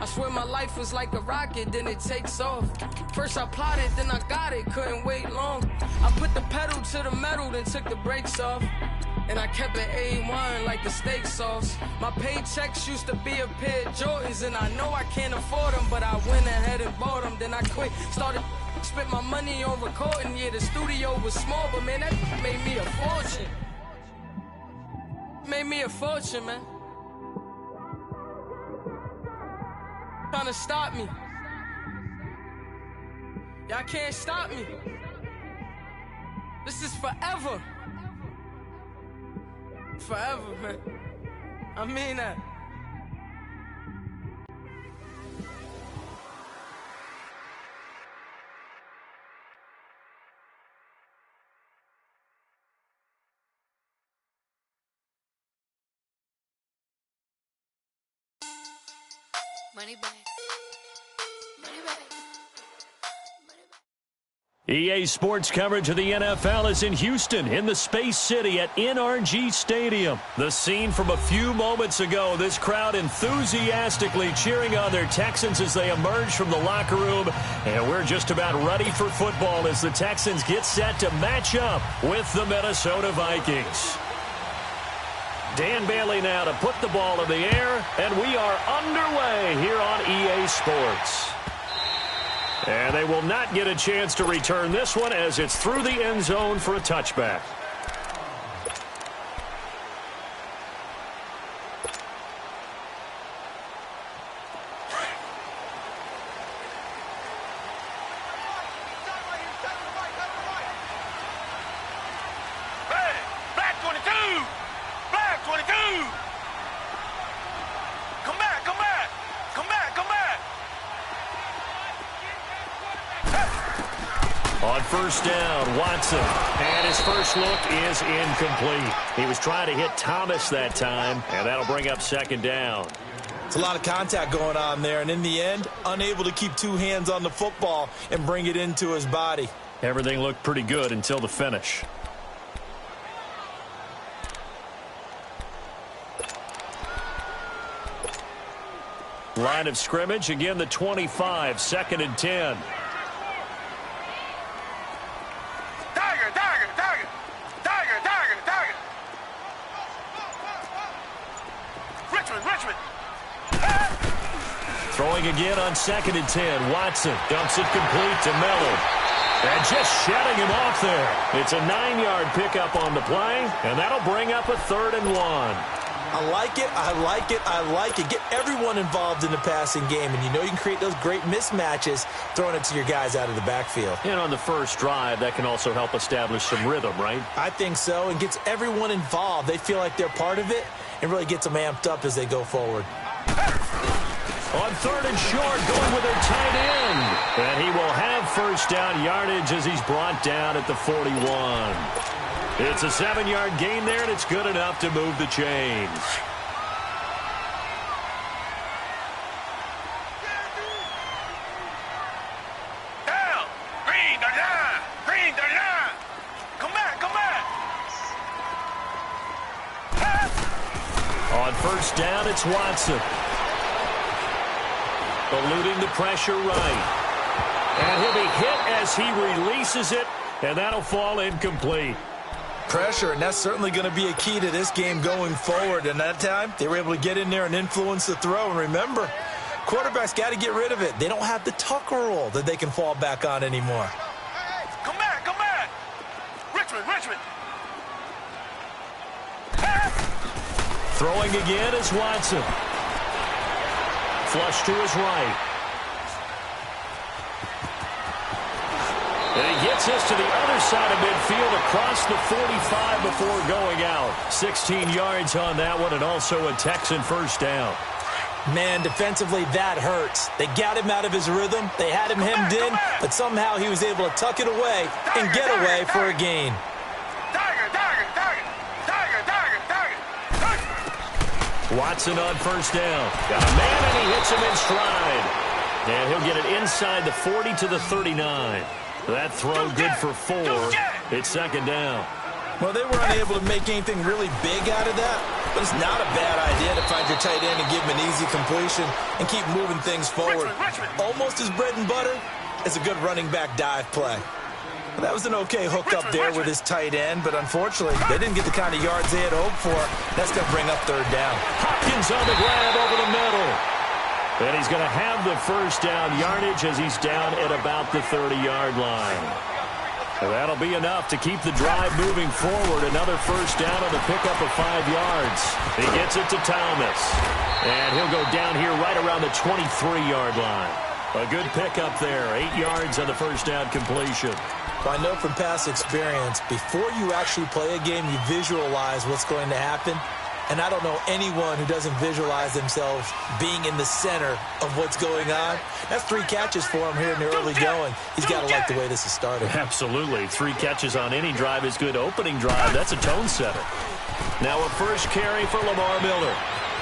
I swear my life was like a rocket, then it takes off. First I plotted, then I got it, couldn't wait long. I put the pedal to the metal, then took the brakes off. And I kept it A1 like the steak sauce. My paychecks used to be a pair of Jordans, and I know I can't afford them, but I went ahead and bought them. Then I quit, started spent my money on recording. Yeah, the studio was small, but man, that made me a fortune. Made me a fortune, man. Trying to stop me. Y'all can't stop me. This is forever. Forever, man. I mean that. Money back. Money back. EA Sports coverage of the NFL is in Houston, in the Space City at NRG Stadium. The scene from a few moments ago, this crowd enthusiastically cheering on their Texans as they emerge from the locker room. And we're just about ready for football as the Texans get set to match up with the Minnesota Vikings. Dan Bailey now to put the ball in the air, and we are underway here on EA Sports. And they will not get a chance to return this one as it's through the end zone for a touchback. On first down, Watson, and his first look is incomplete. He was trying to hit Thomas that time, and that'll bring up second down. It's a lot of contact going on there, and in the end, unable to keep two hands on the football and bring it into his body. Everything looked pretty good until the finish. Line of scrimmage, again the 25, 2nd and 10. Throwing again on 2nd and 10. Watson dumps it complete to Miller. And just shutting him off there. It's a 9-yard pickup on the play, and that'll bring up a 3rd and 1. I like it, I like it, I like it. Get everyone involved in the passing game, and you know you can create those great mismatches throwing it to your guys out of the backfield. And on the first drive, that can also help establish some rhythm, right? I think so, and gets everyone involved. They feel like they're part of it, and really gets them amped up as they go forward. On 3rd and short, going with their tight end. And he will have first down yardage as he's brought down at the 41. It's a 7-yard gain there, and it's good enough to move the chains. Down! Green, the line! Green, the line! Come back, come back! On first down, it's Watson. Eluding the pressure right. And he'll be hit as he releases it, and that'll fall incomplete. Pressure, and that's certainly going to be a key to this game going forward. And that time, they were able to get in there and influence the throw. And remember, quarterbacks got to get rid of it. They don't have the Tucker rule that they can fall back on anymore. Come back, come back! Richmond, Richmond! Throwing again is Watson. Flush to his right. And he gets us to the other side of midfield across the 45 before going out. 16 yards on that one, and also a Texan first down. Man, defensively, that hurts. They got him out of his rhythm. They had him hemmed in, but somehow he was able to tuck it away and get away for a gain. Watson on first down. Got a man, and he hits him in stride. And he'll get it inside the 40 to the 39. That throw good for 4. It's second down. Well, they were unable to make anything really big out of that. But it's not a bad idea to find your tight end and give him an easy completion and keep moving things forward. Almost as bread and butter as a good running back dive play. Well, that was an okay hook up there with his tight end, but unfortunately, they didn't get the kind of yards they had hoped for. That's going to bring up third down. Hopkins on the grab over the middle. And he's going to have the first down yardage as he's down at about the 30-yard line. And that'll be enough to keep the drive moving forward. Another first down on the pickup of 5 yards. He gets it to Thomas. And he'll go down here right around the 23-yard line. A good pickup there. 8 yards on the first down completion. Well, I know from past experience, before you actually play a game, you visualize what's going to happen. And I don't know anyone who doesn't visualize themselves being in the center of what's going on. That's 3 catches for him here in the early going. He's got to like the way this is started. Absolutely. 3 catches on any drive is good. Opening drive, that's a tone setter. Now a first carry for Lamar Miller.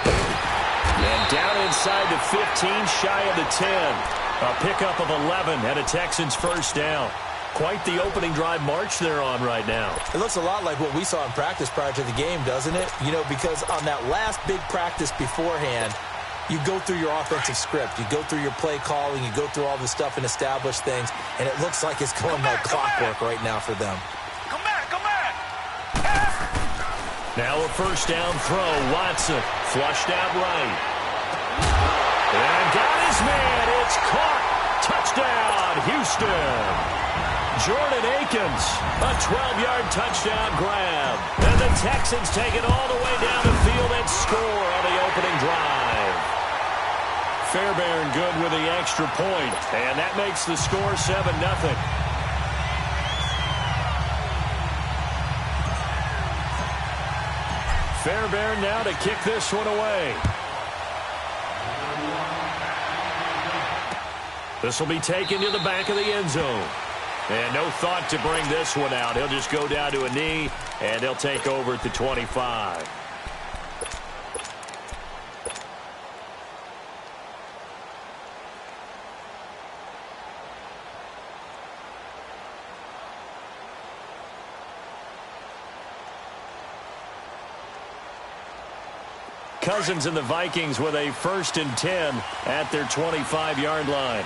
And down inside the 15, shy of the 10. A pickup of 11 and a Texans first down. Quite the opening drive march they're on right now. It looks a lot like what we saw in practice prior to the game, doesn't it? You know, because on that last big practice beforehand, you go through your offensive script. You go through your play calling. You go through all the stuff and establish things. And it looks like it's going like clockwork right now for them. Come back, come back. Now a first down throw. Watson flushed out right. And got his man. It's caught. Touchdown, Houston. Jordan Akins, a 12-yard touchdown grab. And the Texans take it all the way down the field and score on the opening drive. Fairbairn good with the extra point, and that makes the score 7-0. Fairbairn now to kick this one away. This will be taken to the back of the end zone. And no thought to bring this one out. He'll just go down to a knee, and they'll take over at the 25. Cousins and the Vikings with a 1st and 10 at their 25-yard line.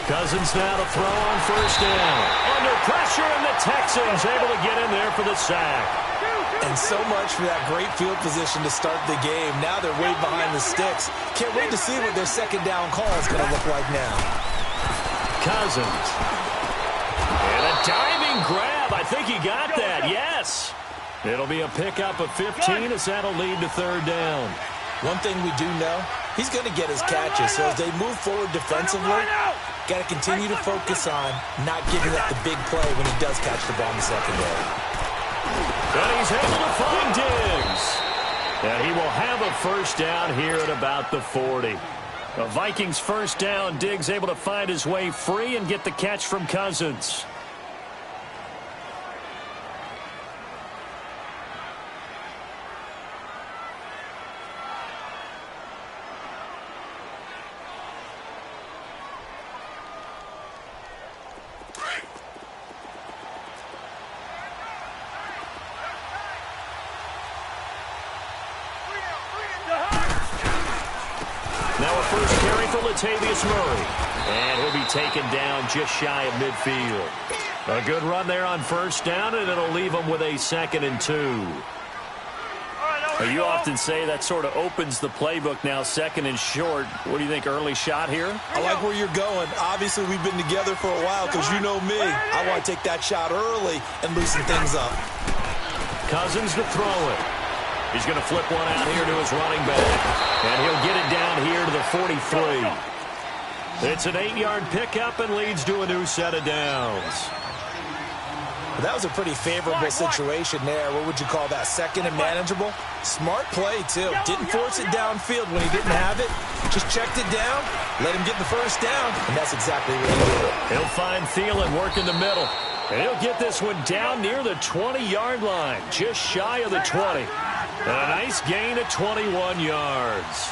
Cousins now to throw on first down. Under pressure, and the Texans able to get in there for the sack. And so much for that great field position to start the game. Now they're way behind the sticks. Can't wait to see what their second down call is going to look like now. Cousins. And a diving grab. I think he got that. Yes. It'll be a pickup of 15 as that'll lead to third down. One thing we do know, he's going to get his catches. So as they move forward defensively, got to continue to focus on not giving up the big play when he does catch the ball in the secondary. And he's able to find Diggs. And he will have a first down here at about the 40. The Vikings first down. Diggs able to find his way free and get the catch from Cousins. Latavius Murray, and he'll be taken down just shy of midfield. A good run there on first down, and it'll leave him with a 2nd and 2. You often say that sort of opens the playbook now, 2nd and short. What do you think, early shot here? I like where you're going. Obviously, we've been together for a while because you know me. I want to take that shot early and loosen things up. Cousins to throw it. He's going to flip one out here to his running back. And he'll get it down here to the 43. It's an 8-yard pickup and leads to a new set of downs. That was a pretty favorable situation there. What would you call that? 2nd and manageable? Smart play, too. Didn't force it downfield when he didn't have it. Just checked it down, let him get the first down, and that's exactly what he did. He'll find Thielen working the middle. And he'll get this one down near the 20-yard line, just shy of the 20. And a nice gain of 21 yards.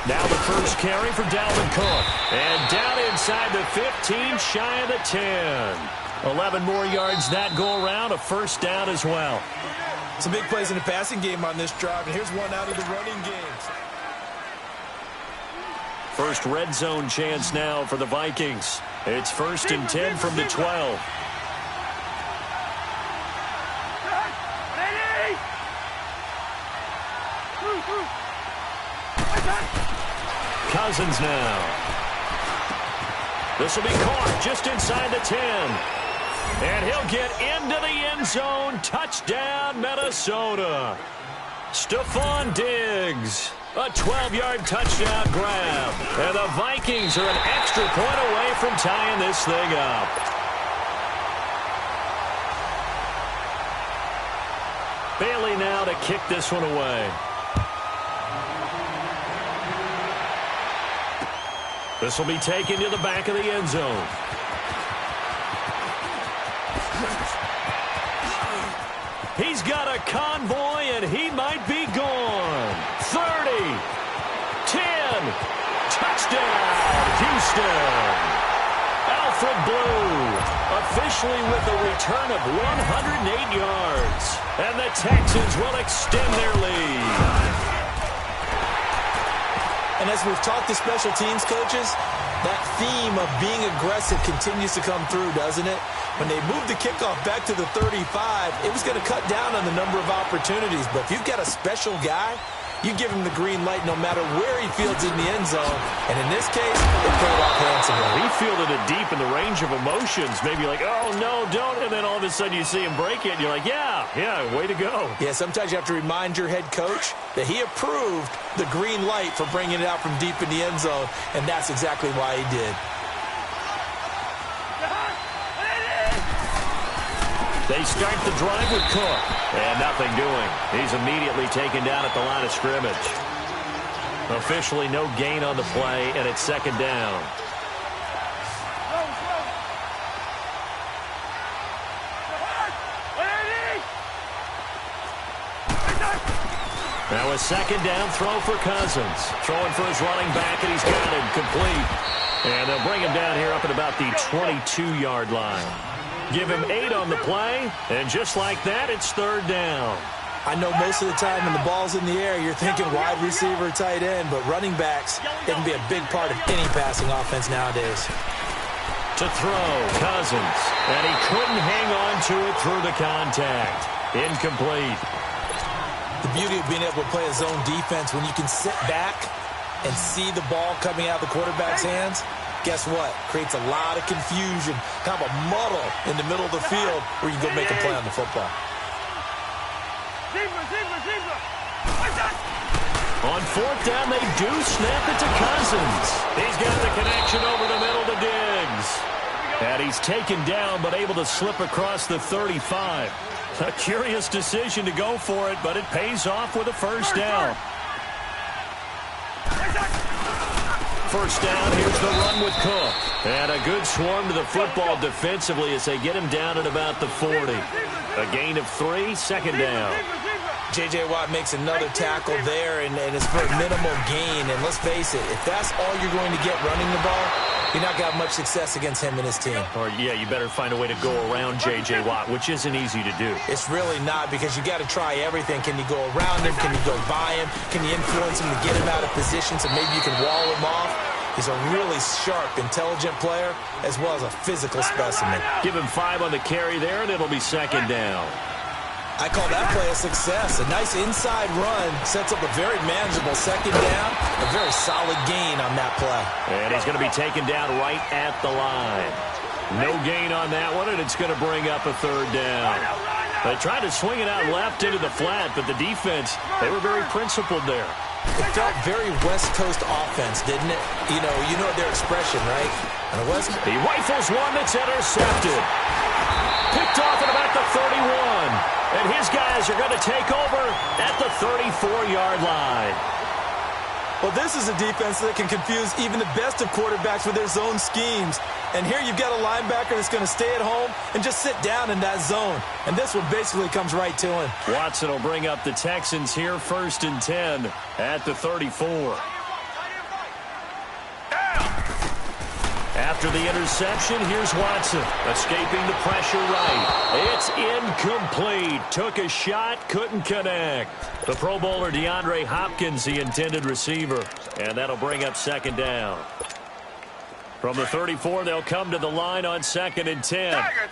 Now the first carry for Dalvin Cook. And down inside the 15, shy of the 10. 11 more yards that go around, a first down as well. Some big plays in the passing game on this drive, and here's one out of the running game. First red zone chance now for the Vikings. It's 1st and 10 from the 12. Cousins now. This will be caught just inside the 10. And he'll get into the end zone. Touchdown, Minnesota. Stephon Diggs. A 12-yard touchdown grab. And the Vikings are an extra point away from tying this thing up. Bailey now to kick this one away. This will be taken to the back of the end zone. He's got a convoy, and he might be gone. 30, 10, touchdown, Houston. Alfred Blue officially with a return of 108 yards. And the Texans will extend their lead. And as we've talked to special teams coaches, that theme of being aggressive continues to come through, doesn't it? When they moved the kickoff back to the 35, it was going to cut down on the number of opportunities. But if you've got a special guy, you give him the green light no matter where he fields in the end zone. And in this case, it paid off handsomely. He fielded it deep in the range of emotions. Maybe like, oh, no, don't. And then all of a sudden you see him break it, and you're like, yeah, way to go. Yeah, sometimes you have to remind your head coach that he approved the green light for bringing it out from deep in the end zone, and that's exactly why he did. They start the drive with Cook, and nothing doing. He's immediately taken down at the line of scrimmage. Officially no gain on the play, and it's 2nd down. Now a 2nd down throw for Cousins. Throwing for his running back, and he's got it complete. And they'll bring him down here up at about the 22-yard line. Give him 8 on the play, and just like that, it's 3rd down. I know most of the time when the ball's in the air, you're thinking wide receiver, tight end, but running backs, they can be a big part of any passing offense nowadays. To throw, Cousins, and he couldn't hang on to it through the contact. Incomplete. The beauty of being able to play a zone defense when you can sit back and see the ball coming out of the quarterback's hands, guess what? Creates a lot of confusion, kind of a muddle in the middle of the field where you can go make a play on the football. On 4th down, they do snap it to Cousins. He's got the connection over the middle to Diggs. And he's taken down, but able to slip across the 35. A curious decision to go for it, but it pays off with a 1st down. 1st down, here's the run with Cook. And a good swarm to the football defensively as they get him down at about the 40. A gain of 3, 2nd down. J.J. Watt makes another tackle there, and it's for a minimal gain. And let's face it, if that's all you're going to get running the ball, you're not going to have much success against him and his team. Or, yeah, you better find a way to go around J.J. Watt, which isn't easy to do. It's really not, because you got to try everything. Can you go around him? Can you go by him? Can you influence him to get him out of position so maybe you can wall him off? He's a really sharp, intelligent player, as well as a physical specimen. Give him 5 on the carry there, and it'll be 2nd down. I call that play a success. A nice inside run sets up a very manageable 2nd down. A very solid gain on that play. And he's going to be taken down right at the line. No gain on that one, and it's going to bring up a 3rd down. They tried to swing it out left into the flat, but the defense, they were very principled there. It felt very West Coast offense, didn't it? You know their expression, right? On the West Coast. He rifles one that's intercepted. Picked off at about the 31. And his guys are going to take over at the 34-yard line. Well, this is a defense that can confuse even the best of quarterbacks with their zone schemes. And here you've got a linebacker that's going to stay at home and just sit down in that zone. And this one basically comes right to him. Watson will bring up the Texans here, 1st and 10 at the 34. After the interception, here's Watson. Escaping the pressure right. It's incomplete. Took a shot, couldn't connect. The Pro Bowler DeAndre Hopkins, the intended receiver. And that'll bring up second down. From the 34, they'll come to the line on 2nd and 10. Target.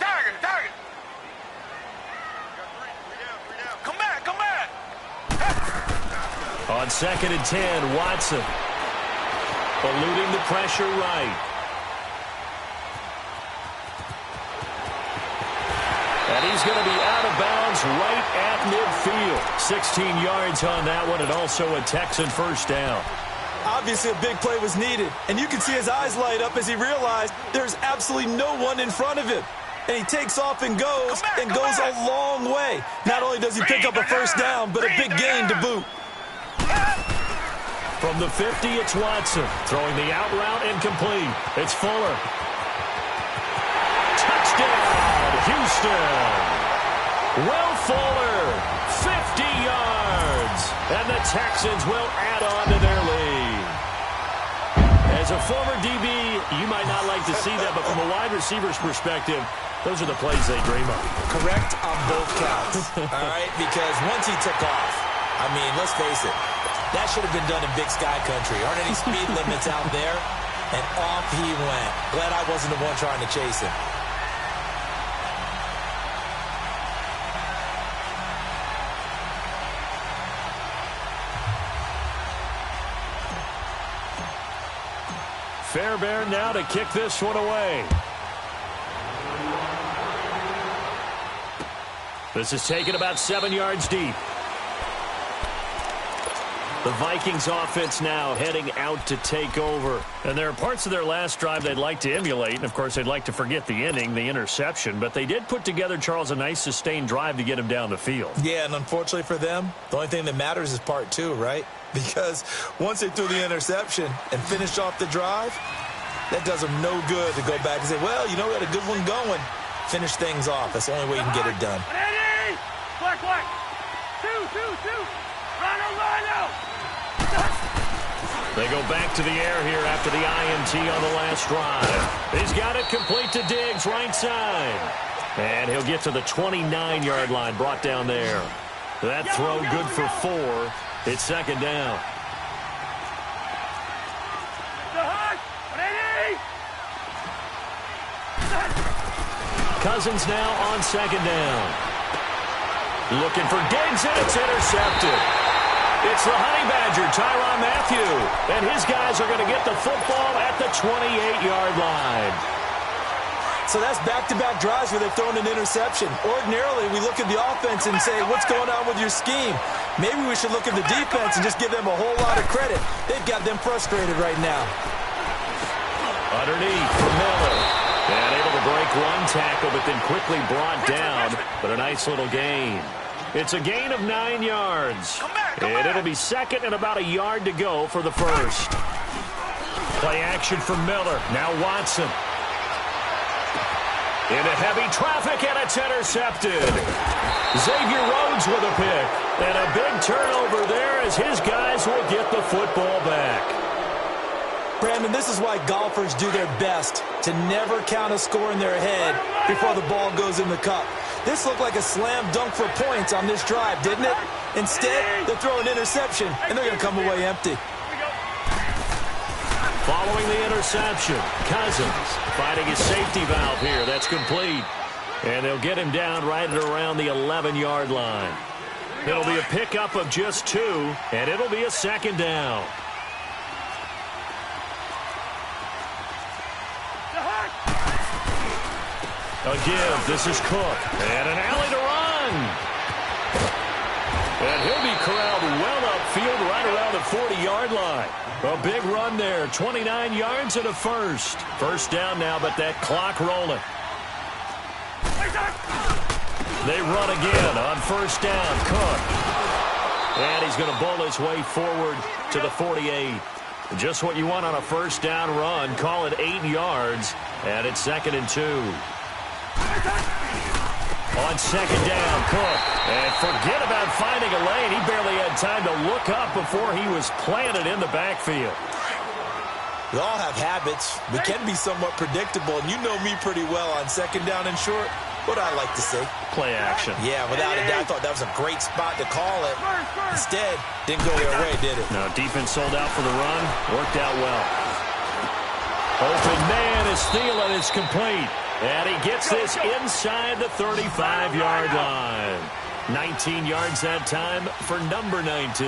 Come back. On 2nd and 10, Watson. Eluding the pressure right. And he's going to be out of bounds right at midfield. 16 yards on that one, and also a Texan first down. Obviously, a big play was needed, and you can see his eyes light up as he realized there's absolutely no one in front of him. And he takes off and goes a long way. Not only does he pick up a first down, but a big gain to boot. From the 50, it's Watson. Throwing the out route incomplete. It's Fuller. Touchdown, Houston. Will Fuller, 50 yards. And the Texans will add on to their lead. As a former DB, you might not like to see that, but from a wide receiver's perspective, those are the plays they dream of. Correct on both counts. All right, because once he took off, I mean, let's face it, that should have been done in Big Sky Country. Aren't any speed limits out there? And off he went. Glad I wasn't the one trying to chase him. Fairbairn now to kick this one away. This is taken about 7 yards deep. The Vikings offense now heading out to take over. And there are parts of their last drive they'd like to emulate. And, of course, they'd like to forget the inning, the interception. But they did put together, Charles, a nice sustained drive to get him down the field. Yeah, and unfortunately for them, the only thing that matters is part 2, right? Because once they threw the interception and finished off the drive, that does them no good to go back and say, well, you know, we had a good one going. Finish things off. That's the only way you can get it done. Black. Two. Rhino. They go back to the air here after the INT on the last drive. He's got it complete to Diggs, right side. And he'll get to the 29-yard line, brought down there. That throw good for 4. It's second down. Cousins now on second down. Looking for Diggs, and it's intercepted. It's the Honey Badger, Tyrann Mathieu. And his guys are going to get the football at the 28-yard line. So that's back-to-back drives where they've thrown an interception. Ordinarily, we look at the offense and say, what's going on with your scheme? Maybe we should look at the defense and just give them a whole lot of credit. They've got them frustrated right now. Underneath for Miller. And able to break one tackle, but then quickly brought down. But a nice little gain. It's a gain of 9 yards. And it'll be second and about a yard to go for the first. Play action for Miller. Now Watson. Into heavy traffic, and it's intercepted. Xavier Rhodes with a pick. And a big turnover there as his guys will get the football back. Brandon, this is why golfers do their best to never count a score in their head before the ball goes in the cup. This looked like a slam dunk for points on this drive, didn't it? Instead, they throw an interception, and they're going to come away empty. Following the interception, Cousins finding his safety valve here. That's complete. And they'll get him down right at around the 11-yard line. It'll be a pickup of just 2, and it'll be a second down. A give. This is Cook. And an alley to run. And he'll be corralled well upfield right around the 40-yard line. A big run there. 29 yards and a first. First down now, but that clock rolling. They run again on first down. Cook. And he's going to bowl his way forward to the 48. Just what you want on a first down run. Call it 8 yards. And it's second and 2. On second down, Cook. And forget about finding a lane. He barely had time to look up before he was planted in the backfield. We all have habits. We can be somewhat predictable, and you know me pretty well on second down and short. What I like to say? Play action. Yeah, without a doubt, I thought that was a great spot to call it. Instead, didn't go their way, did it? No, defense sold out for the run. Worked out well. Open man is Thielen. It's complete. And he gets this inside the 35-yard line. 19 yards that time for number 19.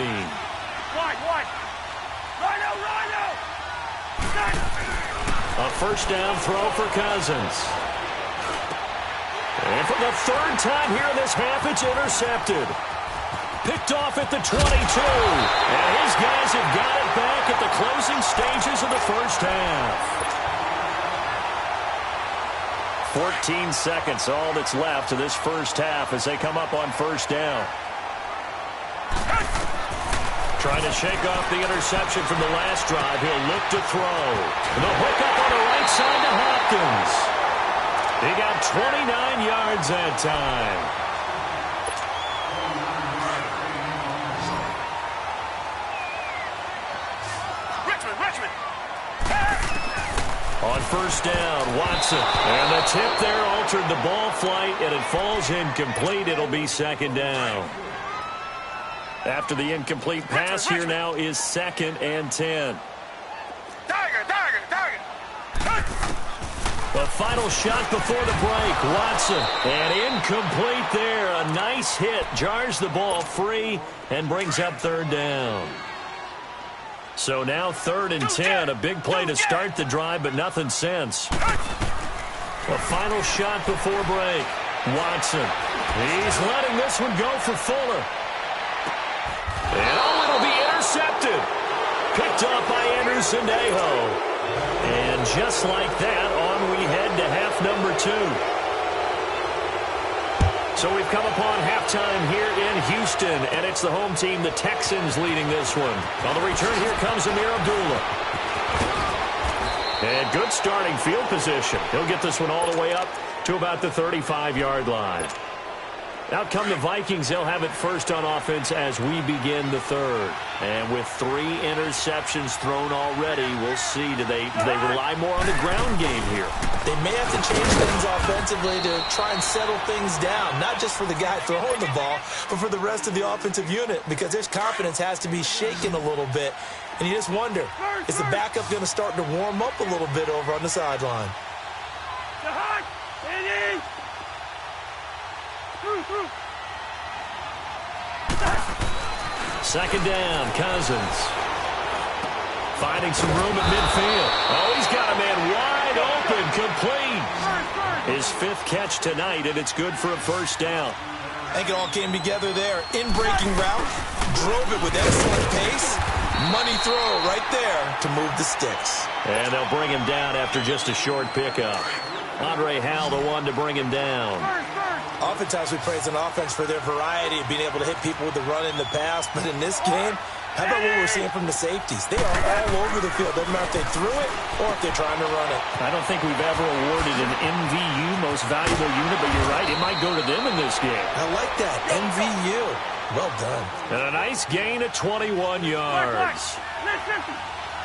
A first down throw for Cousins. And for the third time here in this half, it's intercepted. Picked off at the 22. And his guys have got it back at the closing stages of the first half. 14 seconds, all that's left of this first half as they come up on first down. Trying to shake off the interception from the last drive. He'll look to throw. And the hook up on the right side to Hopkins. He got 29 yards that time. Richmond. On first down, Watson. And the tip there altered the ball flight, and it falls incomplete. It'll be second down. After the incomplete pass, here now is 2nd and 10. Tiger. The final shot before the break, Watson. And incomplete there. A nice hit. Jars the ball free and brings up third down. So now 3rd and 10. A big play to start the drive, but nothing since. The final shot before break. Watson. He's letting this one go for Fuller. And it'll be intercepted. Picked off by Anderson-Aho. And just like that, on we head to half number 2. So we've come upon halftime here in Houston, and it's the home team, the Texans, leading this one. On the return, here comes Amir Abdullah. And good starting field position. He'll get this one all the way up to about the 35-yard line. Out come the Vikings. They'll have it first on offense as we begin the third. And with 3 interceptions thrown already, we'll see. Do they rely more on the ground game here? They may have to change things offensively to try and settle things down, not just for the guy throwing the ball, but for the rest of the offensive unit, because their confidence has to be shaken a little bit. And you just wonder, is the backup going to start to warm up a little bit over on the sideline? Second down, Cousins. Finding some room at midfield. Oh, he's got a man wide open, complete. His 5th catch tonight, and it's good for a first down. I think it all came together there. In-breaking route, drove it with excellent pace. Money throw right there to move the sticks. And they'll bring him down after just a short pickup. Andre Howell, the one to bring him down. Oftentimes we praise an offense for their variety of being able to hit people with the run in the pass, but in this game, how about what we're seeing from the safeties? They are all over the field. Doesn't matter if they threw it or if they're trying to run it. I don't think we've ever awarded an MVU, most valuable unit, but you're right, it might go to them in this game. I like that, MVU. Well done. And a nice gain of 21 yards.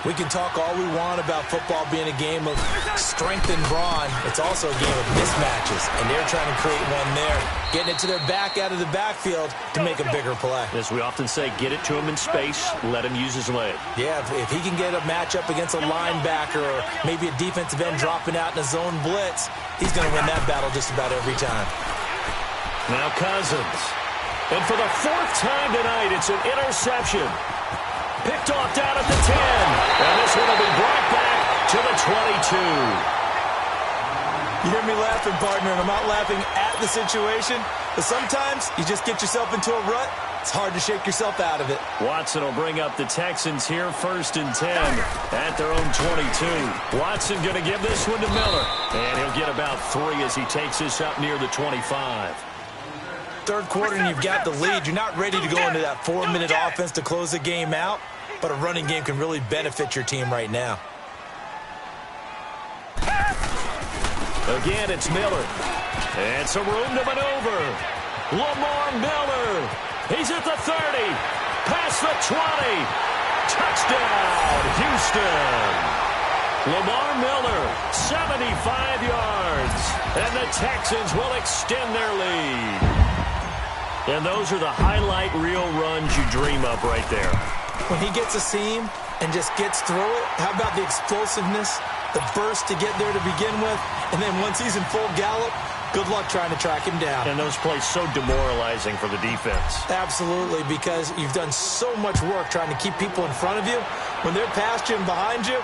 We can talk all we want about football being a game of strength and brawn. It's also a game of mismatches, and they're trying to create one there, getting it to their back out of the backfield to make a bigger play. As we often say, get it to him in space, let him use his leg. Yeah, if he can get a matchup against a linebacker or maybe a defensive end dropping out in a zone blitz, he's going to win that battle just about every time. Now Cousins. And for the 4th time tonight, it's an interception. Picked off down at the 10. And this one will be brought back to the 22. You hear me laughing, partner, and I'm not laughing at the situation. But sometimes you just get yourself into a rut. It's hard to shake yourself out of it. Watson will bring up the Texans here 1st and 10 at their own 22. Watson going to give this one to Miller. And he'll get about 3 as he takes this up near the 25. Third quarter and you've got the lead. You're not ready to go into that 4-minute offense to close the game out, but a running game can really benefit your team right now. Again, it's Miller. And some room to maneuver. Lamar Miller. He's at the 30. Past the 20. Touchdown, Houston. Lamar Miller, 75 yards. And the Texans will extend their lead. And those are the highlight reel runs you dream of right there. When he gets a seam and just gets through it, how about the explosiveness, the burst to get there to begin with, and then once he's in full gallop, good luck trying to track him down. And those plays so demoralizing for the defense. Absolutely, because you've done so much work trying to keep people in front of you. When they're past you and behind you,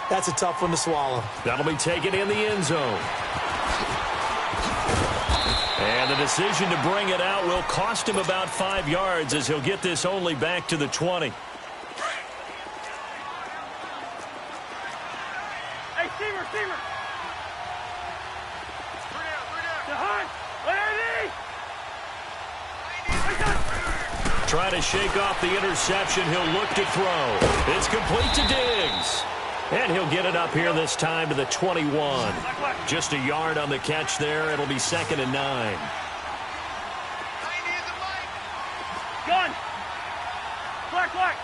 that's a tough one to swallow. That'll be taken in the end zone. And the decision to bring it out will cost him about 5 yards as he'll get this only back to the 20. Hey, receiver. Trying to shake off the interception. He'll look to throw. It's complete to Diggs. And he'll get it up here this time to the 21. Just a yard on the catch there. It'll be 2nd and 9. Gun. Black.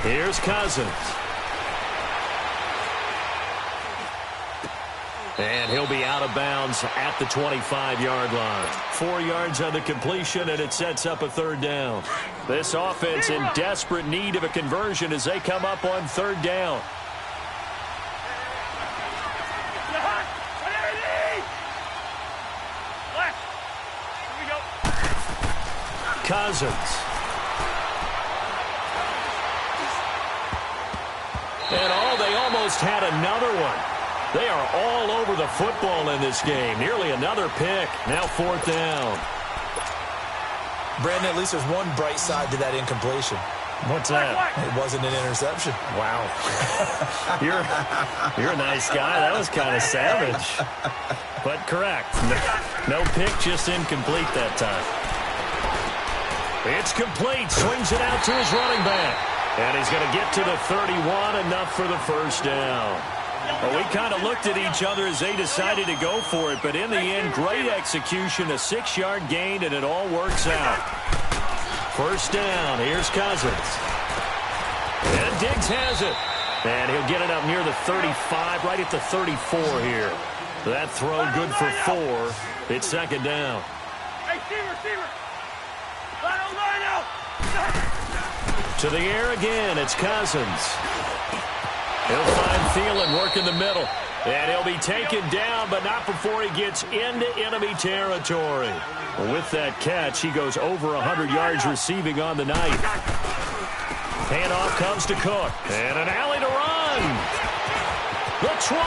Here's Cousins. And he'll be out of bounds at the 25-yard line. 4 yards on the completion, and it sets up a 3rd down. This offense in desperate need of a conversion as they come up on 3rd down. Cousins. And they almost had another one. They are all over the football in this game. Nearly another pick. Now 4th down. Brandon, at least there's one bright side to that incompletion. What's that? It wasn't an interception. Wow. You're a nice guy. That was kind of savage. But correct. No pick, just incomplete that time. It's complete. Swings it out to his running back. And he's going to get to the 31, enough for the 1st down. Well, we kind of looked at each other as they decided to go for it, but in the end, great execution, a 6-yard gain, and it all works out. 1st down, here's Cousins. And Diggs has it. And he'll get it up near the 35, right at the 34 here. That throw good for 4. It's 2nd down. Hey, receiver. Line out. To the air again, it's Cousins. He'll find Thielen working the middle. And he'll be taken down, but not before he gets into enemy territory. With that catch, he goes over 100 yards receiving on the night. Handoff comes to Cook. And an alley to run. The 20.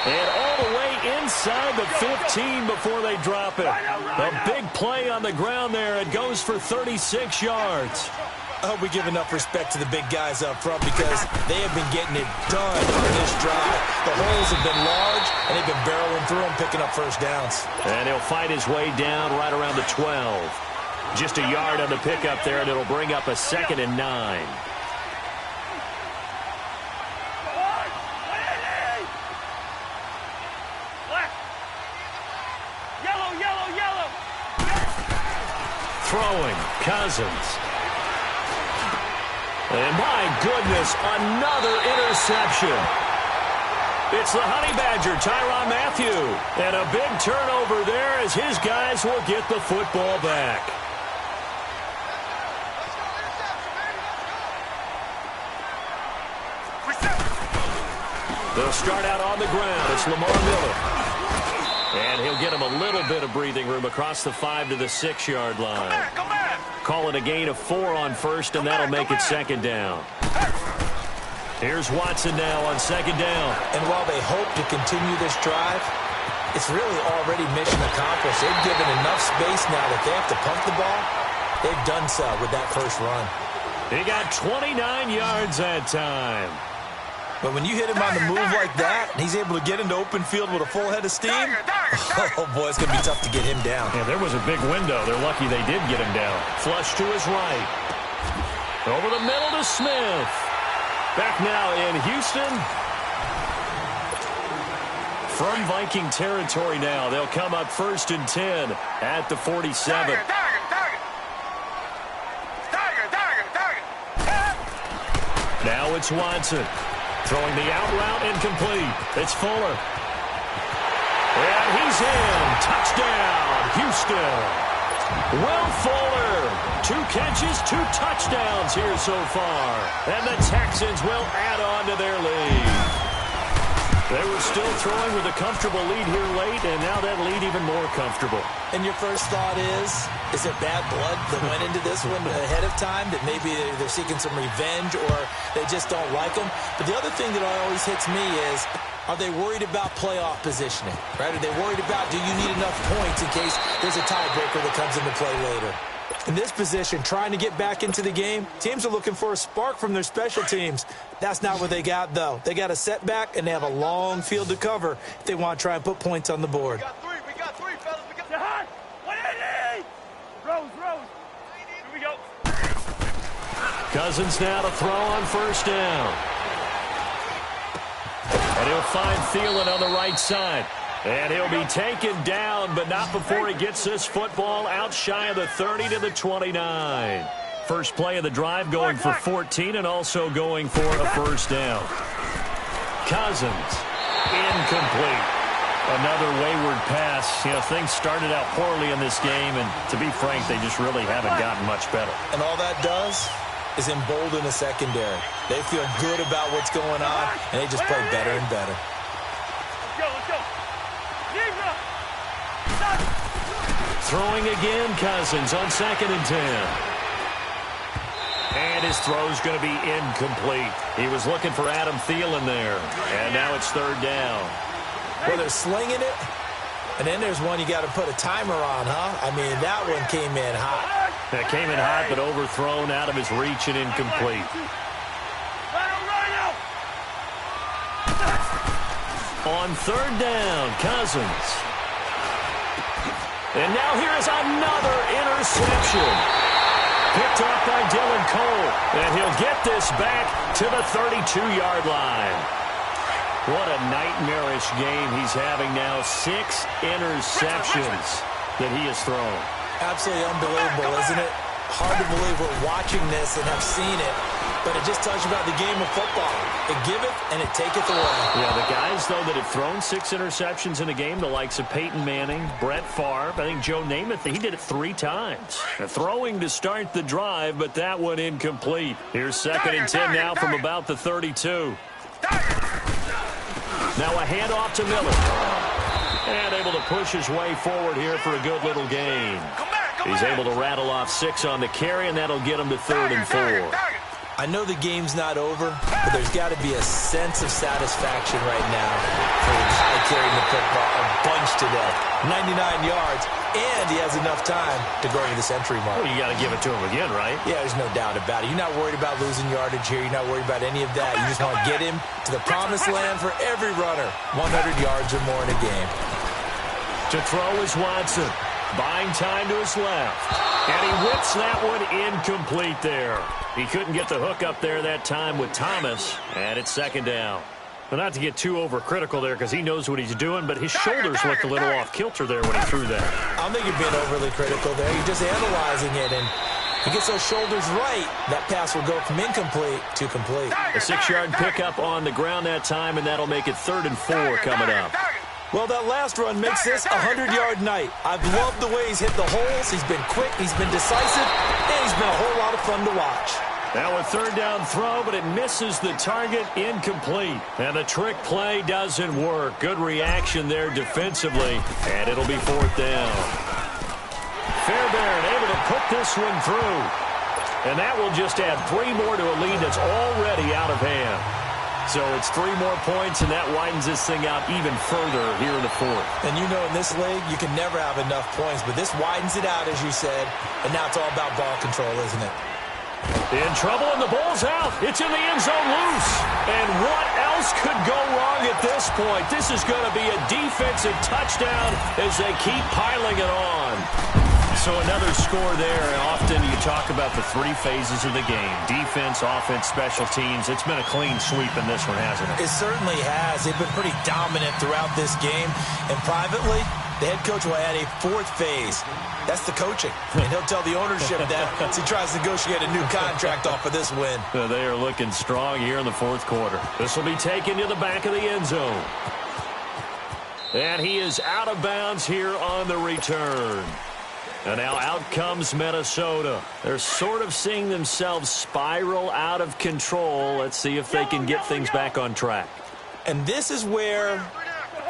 And all the way inside the 15 before they drop it. A big play on the ground there. It goes for 36 yards. I hope we give enough respect to the big guys up front because they have been getting it done on this drive. The holes have been large, and they've been barreling through them, picking up 1st downs. And he'll fight his way down right around the 12. Just a yard on the pickup there, and it'll bring up a 2nd and 9. Yellow. Throwing, Cousins. And my goodness, another interception. It's the Honey Badger, Tyrann Mathieu. And a big turnover there as his guys will get the football back. They'll start out on the ground. It's Lamar Miller. And he'll get him a little bit of breathing room across the 5 to the 6-yard line. Come back. Call it a gain of 4 on 1st, and that'll make it 2nd down. Here's Watson now on 2nd down. And while they hope to continue this drive, it's really already mission accomplished. They've given enough space now that they have to pump the ball. They've done so with that 1st run. He got 29 yards that time. But when you hit him on the move like that, and he's able to get into open field with a full head of steam, oh, boy, it's going to be tough to get him down. Yeah, there was a big window. They're lucky they did get him down. Flush to his right. Over the middle to Smith. Back now in Houston. From Viking territory now. They'll come up 1st and 10 at the 47. Target. Now it's Watson. Throwing the out route incomplete. It's Fuller. And he's in. Touchdown, Houston. Will Fuller. 2 catches, 2 touchdowns here so far. And the Texans will add on to their lead. They were still throwing with a comfortable lead here late, and now that lead even more comfortable. And your first thought is there bad blood that went into this one ahead of time, that maybe they're seeking some revenge or they just don't like them? But the other thing that always hits me is, are they worried about playoff positioning, right? Are they worried about, do you need enough points in case there's a tiebreaker that comes into play later? In this position, trying to get back into the game, teams are looking for a spark from their special teams. That's not what they got, though. They got a setback, and they have a long field to cover if they want to try and put points on the board. We got three, fellas. We got Jahan, 180. Rose. Here we go. Cousins now to throw on first down. And he'll find Thielen on the right side. And he'll be taken down, but not before he gets this football out shy of the 30 to the 29. First play of the drive going for 14 and also going for a first down. Cousins, incomplete. Another wayward pass. You know, things started out poorly in this game, and to be frank, they just really haven't gotten much better. And all that does is embolden the secondary. They feel good about what's going on, and they just play better and better. Let's go. Throwing again, Cousins on 2nd and 10. And his throw's going to be incomplete. He was looking for Adam Thielen there. And now it's 3rd down. Well, they're slinging it, and then there's one you got to put a timer on, huh? I mean, that one came in hot. That came in hot, but overthrown out of his reach and incomplete. On 3rd down, Cousins. And now here is another interception. Picked off by Dylan Cole. And he'll get this back to the 32-yard line. What a nightmarish game he's having now. 6 interceptions that he has thrown. Absolutely unbelievable, isn't it? Hard to believe we're watching this and have seen it. But it just tells you about the game of football. It giveth and it taketh away. Yeah, the guys, though, that have thrown 6 interceptions in a game, the likes of Peyton Manning, Brett Favre, I think Joe Namath, he did it 3 times. Throwing to start the drive, but that one incomplete. Here's 2nd and 10 now from about the 32. Now a handoff to Miller. And able to push his way forward here for a good little gain. He's able to rattle off 6 on the carry, and that'll get him to 3rd and 4. I know the game's not over, but there's got to be a sense of satisfaction right now for the guy carrying the football a bunch today. 99 yards, and he has enough time to go over the century mark. Well, you got to give it to him again, right? Yeah, there's no doubt about it. You're not worried about losing yardage here. You're not worried about any of that. You just want to get him to the promised land for every runner. 100 yards or more in a game. To throw is Watson. Buying time to his left. And he whips that one incomplete there. He couldn't get the hook up there that time with Thomas. And it's 2nd down. But not to get too overcritical there because he knows what he's doing, but his shoulders looked a little off kilter there when he threw that. I don't think you're being overly critical there. You're just analyzing it, and he gets those shoulders right. That pass will go from incomplete to complete. A 6-yard pickup on the ground that time, and that'll make it 3rd and 4 coming up. Well, that last run makes this a 100-yard night. I've loved the way he's hit the holes. He's been quick, he's been decisive, and he's been a whole lot of fun to watch. Now a 3rd down throw, but it misses the target, incomplete. And the trick play doesn't work. Good reaction there defensively, and it'll be 4th down. Fairbairn able to put this one through. And that will just add 3 more to a lead that's already out of hand. So it's 3 more points, and that widens this thing out even further here in the 4th. And you know, in this league, you can never have enough points, but this widens it out, as you said, and now it's all about ball control, isn't it? In trouble, and the ball's out. It's in the end zone loose. And what else could go wrong at this point? This is going to be a defensive touchdown as they keep piling it on. So another score there. Often you talk about the 3 phases of the game. Defense, offense, special teams. It's been a clean sweep in this one, hasn't it? It certainly has. They've been pretty dominant throughout this game. And privately, The head coach will add a fourth phase. That's the coaching. And he'll tell the ownership that as he tries to negotiate a new contract off of this win. They are looking strong here in the fourth quarter. This will be taken to the back of the end zone. And he is out of bounds here on the return. And now out comes Minnesota. They're sort of seeing themselves spiral out of control. Let's see if they can get things back on track. And this is where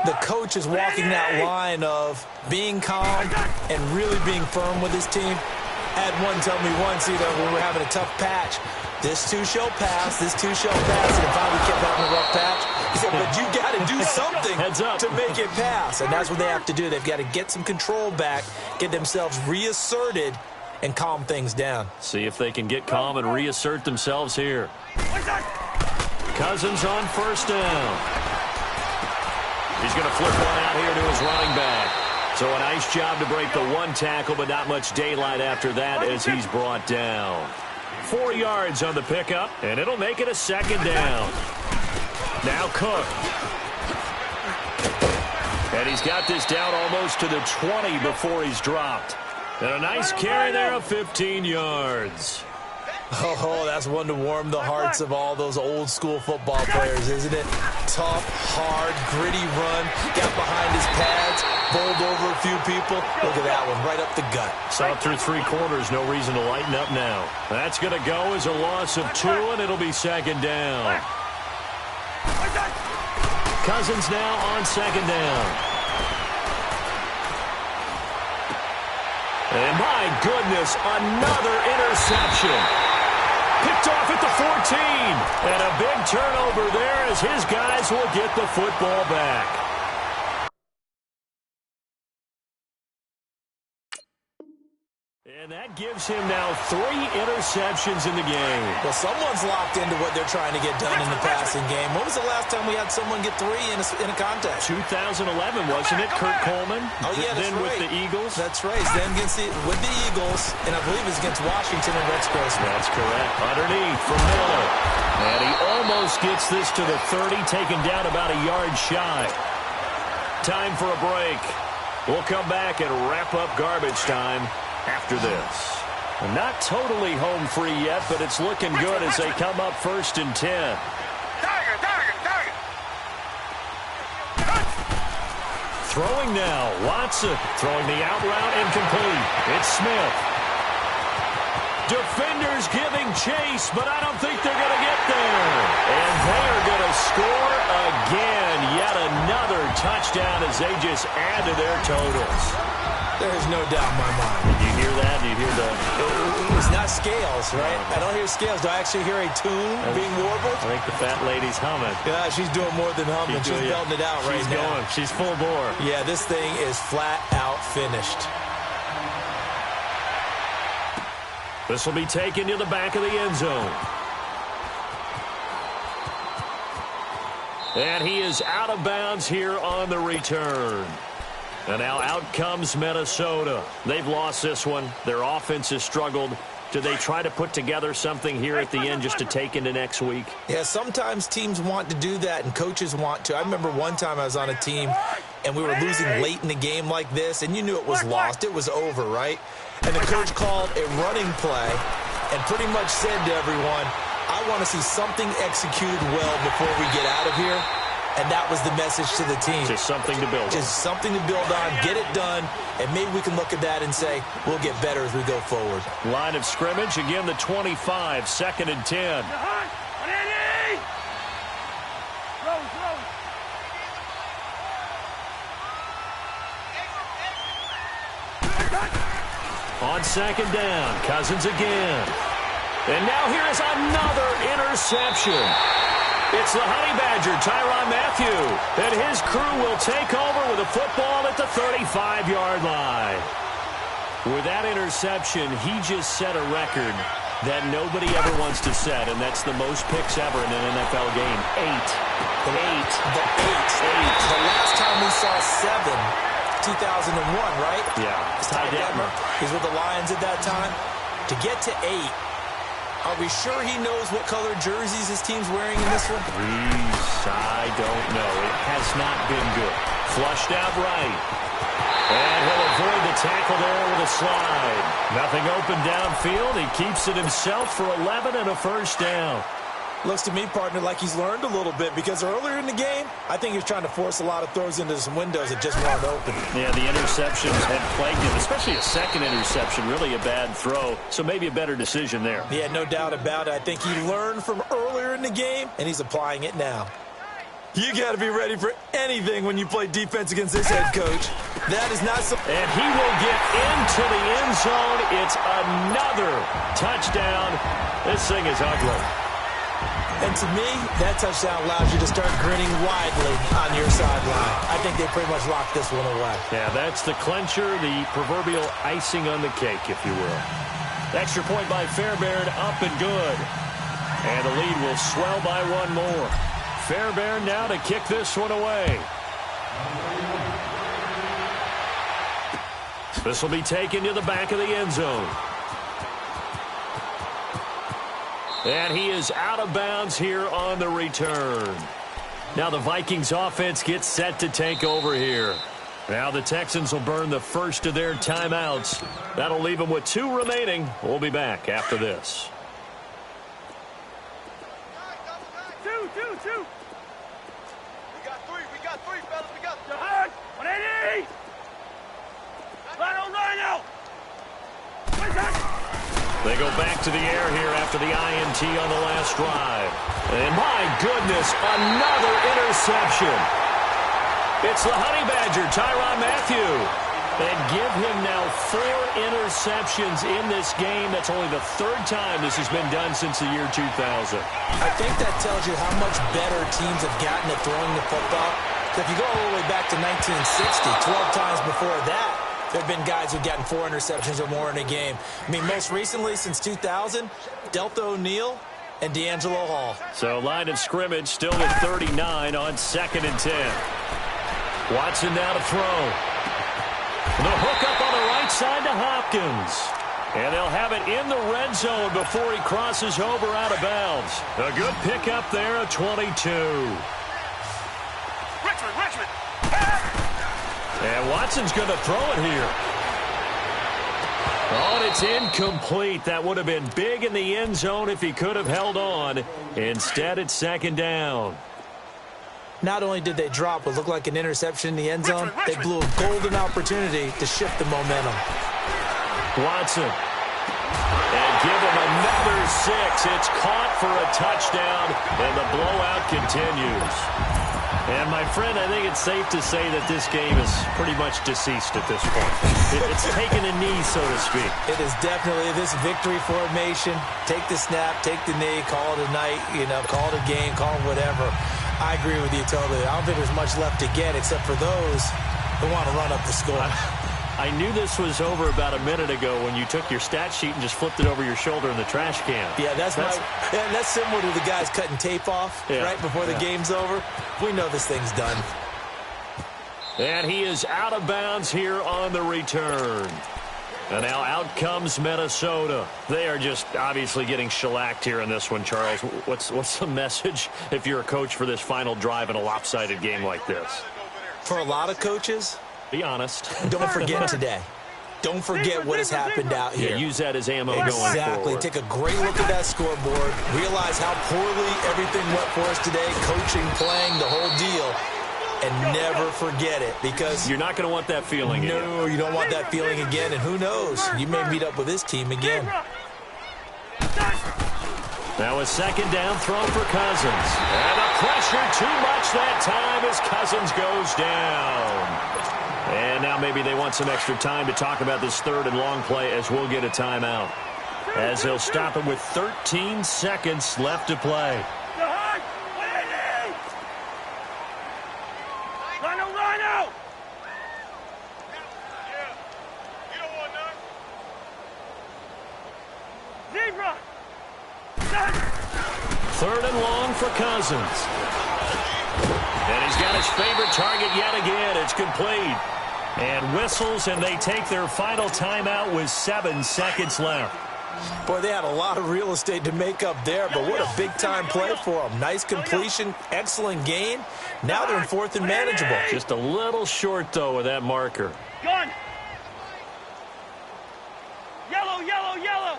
the coach is walking that line of being calm and really being firm with his team. I had one tell me once, when we were having a tough patch, this too shall pass, this too shall pass, and finally kept having a rough patch. He said, but you got to do something to make it pass, and that's what they have to do. They've got to get some control back, get themselves reasserted, and calm things down. See if they can get calm and reassert themselves here. Cousins on first down. He's going to flip one out here to his running back. So a nice job to break the one tackle, but not much daylight after that as he's brought down. 4 yards on the pickup, and it'll make it a second down. Now Cook. And he's got this down almost to the 20 before he's dropped. And a nice carry there of 15 yards. Oh, that's one to warm the hearts of all those old school football players, isn't it? Tough, hard, gritty run. Got behind his pads, bowled over a few people. Look at that one, right up the gut. Saw through 3 quarters, no reason to lighten up now. That's going to go as a loss of 2, and it'll be second down. Cousins now on second down. And my goodness, another interception. Picked off at the 14. And a big turnover there as his guys will get the football back. And that gives him now 3 interceptions in the game. Well, someone's locked into what they're trying to get done in the passing game. When was the last time we had someone get 3 in a contest? 2011, wasn't it? Kurt Coleman. Oh, yeah, that's then right. with the Eagles. That's right. Then with the Eagles, and I believe it's against Washington and Rex Grossman. That's correct. Underneath from Miller. And he almost gets this to the 30, taken down about a yard shy. Time for a break. We'll come back and wrap up garbage time after this. Not totally home free yet, but it's looking good as they come up 1st and 10. Throwing now, Watson throwing the out route incomplete. It's Smith. Defenders giving chase, but I don't think they're going to get there. And they are going to score again. Yet another touchdown as they just add to their totals. There's no doubt in my mind. Did you hear that? Did you hear the... It's not scales, right? I don't hear scales. Do I actually hear a tune being warbled? I think the fat lady's humming. Yeah, she's doing more than humming. She's belting it out right now. She's going. She's full bore. Yeah, this thing is flat out finished. This will be taken to the back of the end zone. And he is out of bounds here on the return. And now out comes Minnesota. They've lost this one. Their offense has struggled. Do they try to put together something here at the end just to take into next week? Yeah, sometimes teams want to do that and coaches want to. I remember one time I was on a team and we were losing late in the game like this, and you knew it was lost. It was over, right? And the coach called a running play and pretty much said to everyone, I want to see something executed well before we get out of here. And that was the message to the team. Just something to build on. Just something to build on, get it done, and maybe we can look at that and say, we'll get better as we go forward. Line of scrimmage, again the 25, 2nd and 10. On 2nd down, Cousins again. And now here is another interception. It's the Honey Badger, Tyrann Mathieu, and his crew will take over with a football at the 35-yard line. With that interception, he just set a record that nobody ever wants to set, and that's the most picks ever in an NFL game. 8. The last time we saw 7, 2001, right? Yeah. Ty Detmer. He's with the Lions at that time. To get to 8, are we sure he knows what color jerseys his team's wearing in this one? I don't know. It has not been good. Flushed out right. And he'll avoid the tackle there with a slide. Nothing open downfield. He keeps it himself for 11 and a first down. Looks to me, partner, like he's learned a little bit because earlier in the game, I think he was trying to force a lot of throws into some windows that just weren't open. Yeah, the interceptions had plagued him, especially a second interception, really a bad throw. So maybe a better decision there. Yeah, no doubt about it. I think he learned from earlier in the game, and he's applying it now. You got to be ready for anything when you play defense against this head coach. That is not so. And he will get into the end zone. It's another touchdown. This thing is ugly. And to me, that touchdown allows you to start grinning widely on your sideline. I think they pretty much locked this one away. Yeah, that's the clincher, the proverbial icing on the cake, if you will. Extra point by Fairbairn, up and good. And the lead will swell by one more. Fairbairn now to kick this one away. This will be taken to the back of the end zone. And he is out of bounds here on the return. Now the Vikings offense gets set to take over here. Now the Texans will burn the first of their timeouts. That'll leave them with 2 remaining. We'll be back after this. Two. We got three, fellas. We got 180. Rhino. They go back to the air here after the INT on the last drive. And my goodness, another interception. It's the Honey Badger, Tyrann Mathieu. And give him now 4 interceptions in this game. That's only the 3rd time this has been done since the year 2000. I think that tells you how much better teams have gotten at throwing the football. If you go all the way back to 1960, 12 times before that, there have been guys who've gotten 4 interceptions or more in a game. I mean, most recently, since 2000, Delta O'Neal and D'Angelo Hall. So line of scrimmage still with 39 on 2nd and 10. Watson now to throw. The hook up on the right side to Hopkins. And they'll have it in the red zone before he crosses over out of bounds. A good pickup there at 22. Richmond. And Watson's going to throw it here. Oh, and it's incomplete. That would have been big in the end zone if he could have held on. Instead, it's 2nd down. Not only did they drop what looked like an interception in the end zone, they blew a golden opportunity to shift the momentum. Watson. And give him another 6. It's caught for a touchdown, and the blowout continues. And, my friend, I think it's safe to say that this game is pretty much deceased at this point. It's taken a knee, so to speak. It is definitely this victory formation. Take the snap, take the knee, call it a night, call it a game, call it whatever. I agree with you totally. I don't think there's much left to get except for those who want to run up the score. I knew this was over about a minute ago when you took your stat sheet and just flipped it over your shoulder in the trash can. Yeah, that's similar to the guys cutting tape off right before the game's over. We know this thing's done. And he is out of bounds here on the return. And now out comes Minnesota. They are just obviously getting shellacked here in this one, Charles. What's the message if you're a coach for this final drive in a lopsided game like this? For a lot of coaches, be honest. Don't forget today. Don't forget what has happened out here. Yeah, use that as ammo going forward. Exactly. Take a great look at that scoreboard. Realize how poorly everything went for us today. Coaching, playing, the whole deal. And never forget it because you're not going to want that feeling again. No, you don't want that feeling again. And who knows? You may meet up with this team again. Now a 2nd down throw for Cousins. And the pressure too much that time as Cousins goes down. And now maybe they want some extra time to talk about this 3rd and long play as we'll get a timeout. As they'll stop it with 13 seconds left to play. Rhino! 3rd and long for Cousins. And he's got his favorite target yet again. It's complete. And whistles, and they take their final timeout with 7 seconds left. Boy, they had a lot of real estate to make up there, but what a big-time play for them. Nice completion, excellent gain. Now they're in 4th and manageable. Just a little short, though, with that marker. Gun. Yellow, yellow, yellow,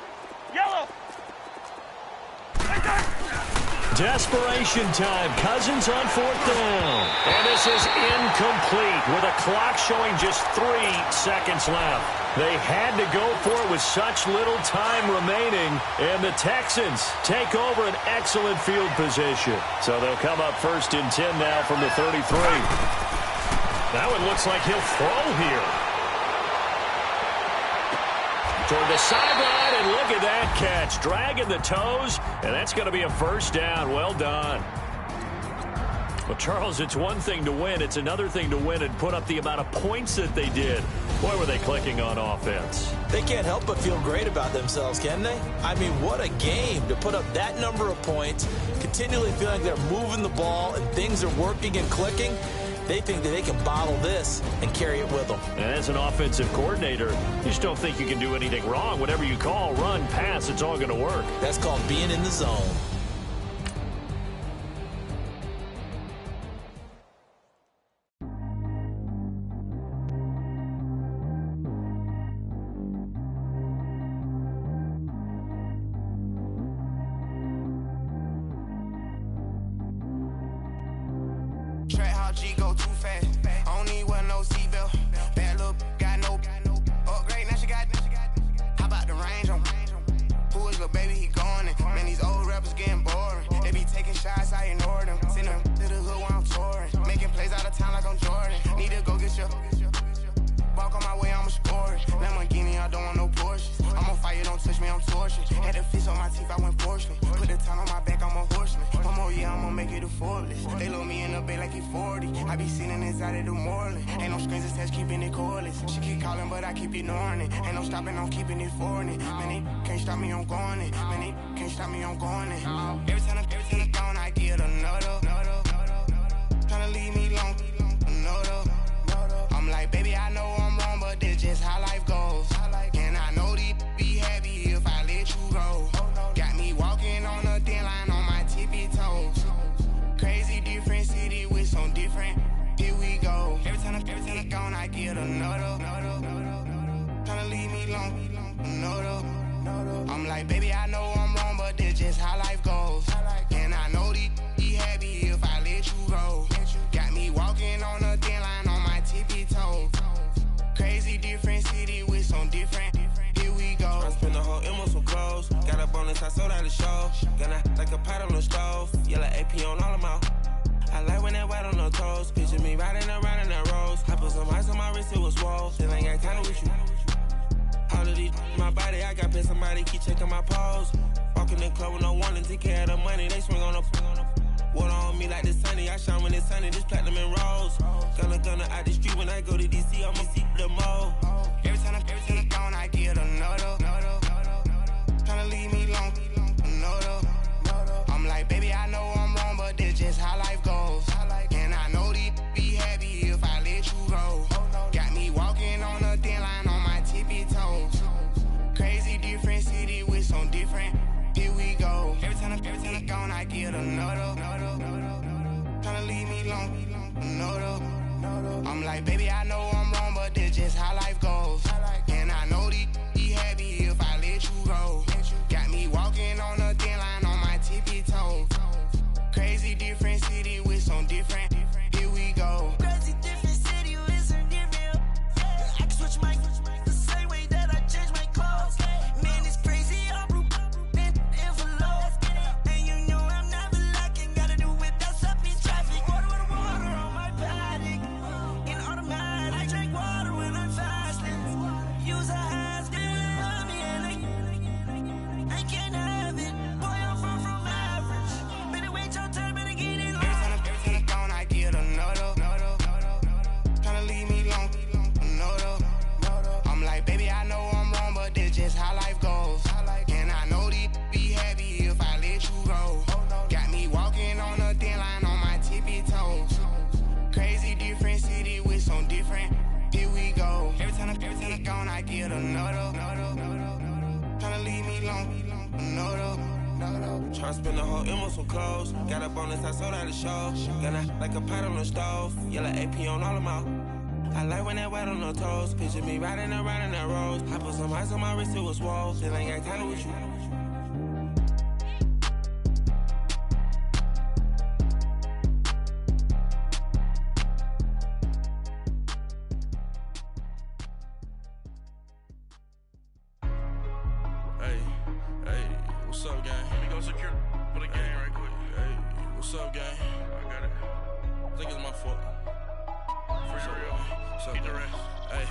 yellow. Desperation time. Cousins on 4th down. And this is incomplete with a clock showing just 3 seconds left. They had to go for it with such little time remaining. And the Texans take over an excellent field position. So they'll come up 1st and 10 now from the 33. That one looks like he'll throw here. Toward the sideline, and look at that catch. Dragging the toes, and that's going to be a 1st down. Well done. Well, Charles, it's one thing to win. It's another thing to win and put up the amount of points that they did. Boy, were they clicking on offense. They can't help but feel great about themselves, can they? I mean, what a game to put up that number of points, continually feeling like they're moving the ball and things are working and clicking. They think that they can bottle this and carry it with them. And as an offensive coordinator, you just don't think you can do anything wrong. Whatever you call, run, pass, it's all going to work. That's called being in the zone. G go too fast. I don't need one no seatbelt. Bad look, got no upgrade. Now she got. How about the range on? Who is little baby? He going in. Man, these old rappers getting boring. They be taking shots, I ignore them. Send them to the hood while I'm touring. Making plays out of town like I'm Jordan. Need to go get your. Walk on my way, I'ma score it. Lamborghini, I don't want no Porsches. I'm on fire, don't touch me, I'm tortured. Had the fish on my teeth, I went fortunate. Put the town on my back, I'm a horseman. One more year, I'ma make it a Forbes. They load me in the bay like he 40. I be sitting inside of the Moreland. Ain't no strings attached, keeping it cordless. She keep calling, but I keep ignoring it. Ain't no stopping, I'm keeping it for it. Man, they can't stop me, I'm going it. Man, they can't stop me, I'm going it. Every time I gone, I get another. Tryna leave me alone, another. I'm like, baby, I know I'm wrong, but this just how life goes. And I know these be happy if I let you go. Got me walking on a thin line on my tippy toes. Crazy different city with some different. Here we go. Every time I gone, I get another. Tryna leave me alone, another. I'm like, baby, I know I'm wrong, but this just how life goes. And I know these be happy if I let you go. Got me walking on a thin line on my tippy toes. Crazy different city with some different. Here we go. I spent the whole M on some clothes. Got a bonus, I sold out the show. Gonna like a pot on the stove. Yellow AP on all of my. I like when that white on the toes. Picture me riding around in that rose. I put some ice on my wrist, it was swole. Still ain't got time with you. All of these my body, I got paid somebody keep checking my pose. Walking in the club with no warning, take care of the money. They swing on the. Water on me like the sunny, I shine when it's sunny, this platinum and rose. Gonna out the street when I go to DC, I'ma see the mall. Every time I gone, I get another. Tryna leave me alone, another. I'm like, baby, I know I'm wrong, but this just how life goes. And I know these be happy if I let you go. Got me walking on a thin line on my tippy toes. Crazy different city with some different. Here we go. Every time I gone, I get another. Tryna leave me alone, another. I'm like, baby, I know I'm wrong, but this just how life goes. And I know these be happy if I let you go. Got me walking on a thin line on my tippy toes. Crazy different city with some different. Here we go. Crazy different city with some different. I can switch my the same way that I change my clothes. Man, it's crazy. I'm in envelope. And you know I'm never lacking. Gotta do it, that's up in traffic. Water on my body. In automatic. I drink water when I'm fasting. Tryna spend the whole M on some clothes. Got a bonus, I sold out the show. Got a like a pot on the stove. Yellow AP on all of my. I like when that wet on the toes. Picture me riding around in that rose. I put some ice on my wrist, it was swole. Still ain't got time with you. What's up, gang? Let me go secure for the game right quick. Hey, what's up, gang? I got it. I think it's my fault. For real. What's up, the rest. Hey,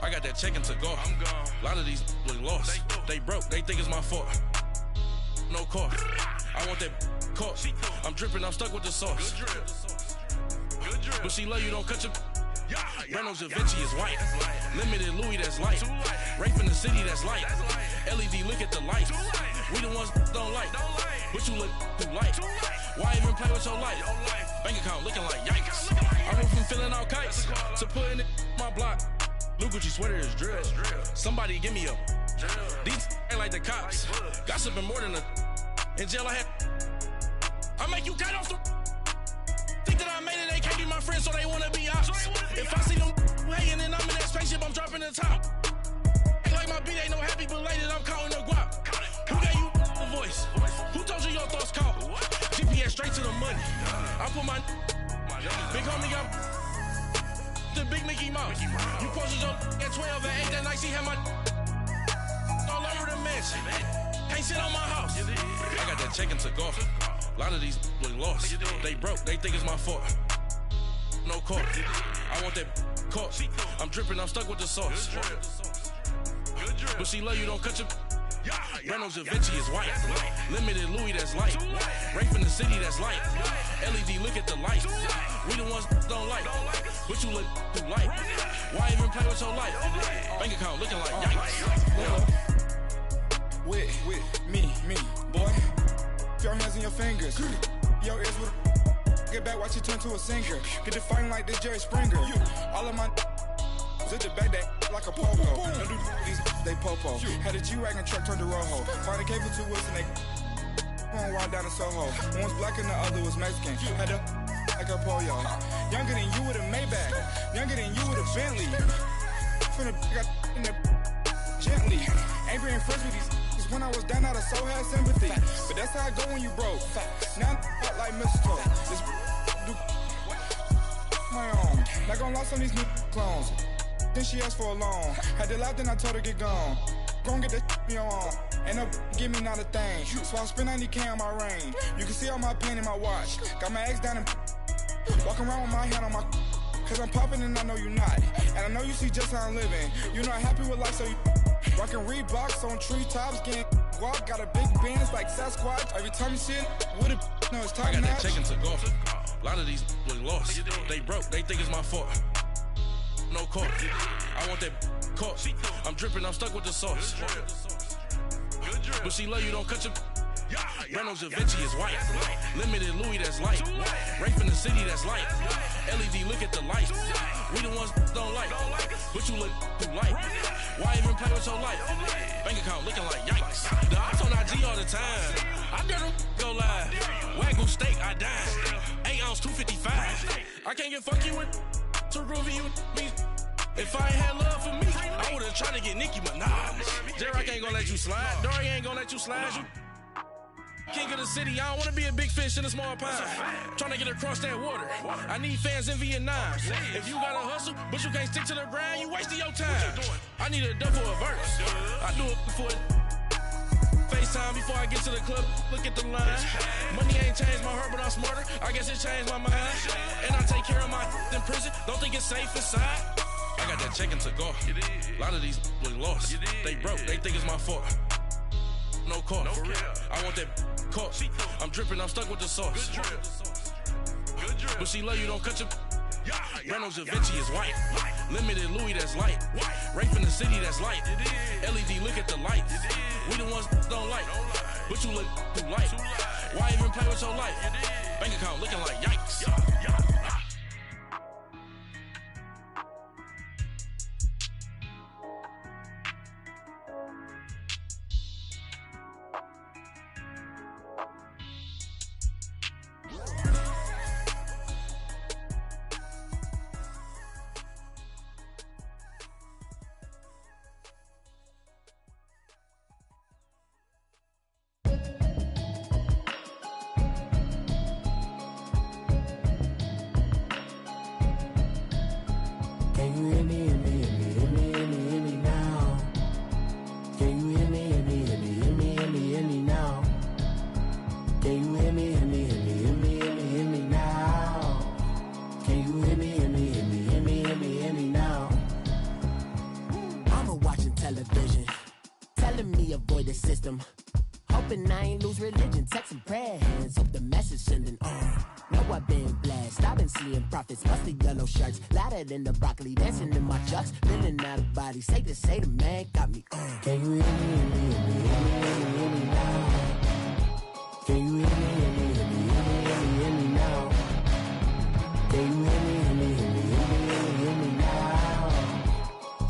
I got that check-in to go. I'm gone. A lot of these look lost. They broke. They think it's my fault. No car. I want that caught. I'm dripping. I'm stuck with the sauce. Good drip. Good drip. But she love you. Don't cut your. Reynolds Da Vinci is white. Limited Louis, that's light. Rape in the city, that's light. LED, look at the lights. We the ones don't like. But you look too light. Why even play with your life? Bank account looking like yikes. I went from filling out kites to putting it in my block. Blue Gucci sweater is drill. Somebody give me a. These ain't like the cops. Gossiping more than a. In jail I had. I make you cut off the. Think that I made it, they can't be my friends, so they wanna be ops. If I see them hating and I'm in that spaceship, I'm dropping the top. Ain't like my beat ain't no happy belated, I'm counting the guap. Who gave you the voice? Who told you your thoughts count? GPS straight to the money. I put my big homie got the big Mickey Mouse. You posted your at 12 and 8 that night, she had my all over the mansion. Can't sit on my house. I got that check-in to go. A lot of these look lost. They broke, they think it's my fault. No car. I want that caught. I'm dripping, I'm stuck with the sauce. But she love you, don't cut your. Reynolds Da Vinci is white. Limited Louis, that's light. Rape in the city, that's light. LED, look at the lights. We the ones don't like. But you look too light. Why even play with your life? Bank account looking like yikes. With me, boy. Your hands and your fingers. Your ears with a get back, watch you turn to a singer. Get to fighting like this Jerry Springer. All of my zip the back that like a popo. Don't do these they popo. Had a G-Wagon truck turned to Rojo. Find a cable to us and they going wild down in Soho. One was black and the other was Mexican. Had a like a pollo. Younger than you with a Maybach. Younger than you with a Bentley. From the got in the gently. Ain't being friends with these. When I was down, I so had sympathy. But that's how I go when you broke. Now I'm like mistletoe. This do my own. Not gonna lost on these new clones. Then she asked for a loan. Had to laugh, then I told her get gone. Gon' get that me on. Ain't no give me not a thing. So I spend 90K on my range. You can see all my pain in my watch. Got my ex down and walking around with my hand on my. Cause I'm popping and I know you not. And I know you see just how I'm living. You're not happy with life, so you. Rockin' Reeboks on treetops, getting guap, got a big band, it's like Sasquatch. Every time you see it, with it, no, it's top I got notch. that check-in to go. A lot of these look lost. They broke, they think it's my fault. No car. I want that caught. I'm dripping, I'm stuck with the sauce. But she love you, don't cut your. Reynolds Da Vinci is white. Limited Louis, that's light. Rape in the city, that's light. LED, look at the lights. We the ones don't like. But you look too light. Why even play with your life? Bank account looking like yikes. The ops on IG all the time. I dare them go live. Wagyu steak, I dine. 8 ounce, 255. I can't get fuck you with too groovy you me. If I ain't had love for me, I would've tried to get Nicki Minaj. Derek ain't gonna let you slide. Dory ain't gonna let you slide. You king of the city, I don't wanna be a big fish in a small pond. Trying to get across that water. I need fans in Vietnam. If you gotta hustle, but you can't stick to the grind, you wasting your time. I need a double a verse. I do it for FaceTime before I get to the club. Look at the line. Money ain't changed my heart, but I'm smarter. I guess it changed my mind. And I take care of my in prison. Don't think it's safe inside. I got that check-in to go. A lot of these look lost. They broke. They think it's my fault. No car. I want that caught. I'm dripping, I'm stuck with the sauce. But she love you, don't cut your. Reynolds Da Vinci is white. Limited Louis, that's light. Rape in the city, that's light. LED, look at the lights. We the ones don't like. But you look too light. Why even play with your life? Bank account looking like yikes. you hear me, hear me, hear me, hear me, hear me, hear me now? Can you hear me, hear me, hear me, hear me, hear me, hear me now? Can you hear me, hear me, hear me, hear me, hear me, hear me now? Can you hear me, hear me, hear me, hear me, hear me, hear me now? Mama watching television, telling me avoid the system. Hoping I ain't lose religion, texting prayer hands, hope the message sending on. Know I've been blessed, I've been seeing prophets, musty yellow shirts, louder than the broccoli, dancing in my chucks, feeling out of body, say the man, got me on. Can you hear me, hear me, hear me, hear me, hear me, hear me now? Can you hear me, hear me, hear me, hear me, hear me, hear me now? Can you hear me, hear me, hear me, hear me, hear me, hear me now?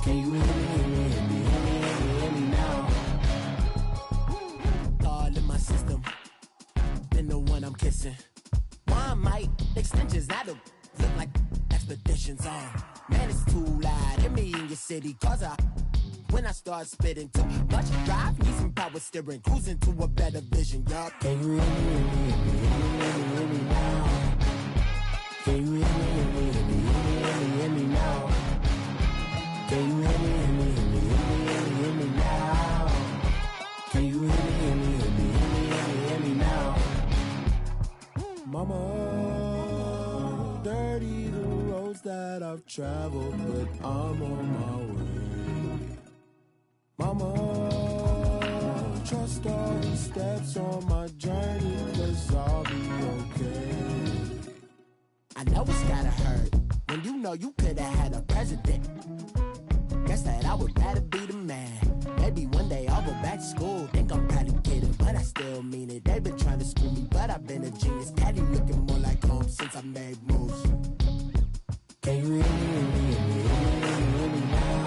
Can you hear me, hear me, hear me, hear me, hear me, hear me now? All in my system, been the one I'm kissing. One might extensions, I don't look like expeditions on. Man, it's too loud, hear me in your city, cause when I start spitting too much drive, need some power steering, cruising to a better vision, yup. Can you hear me, hear me, hear me, hear me, hear me now? Can you hear me, hear me, hear me, hear me, hear me, hear me now? Can you hear me, hear me, hear me, hear me, hear me, hear me now? Can you hear me, hear me, hear me, hear me, hear me, hear me now? Mama, dirty the roads that I've traveled, but I'm on my way. Mama, trust all the steps on my journey, 'cause I'll be okay. I know it's gotta hurt when you know you could've had a president. Guess that I would rather be the man. Maybe one day I'll go back to school. Think I'm probably kidding, but I still mean it. They've been trying to screw me, but I've been a genius. Daddy looking more like home since I made moves. Can you hear me, hear me, hear me, hear me, hear me, hear me now?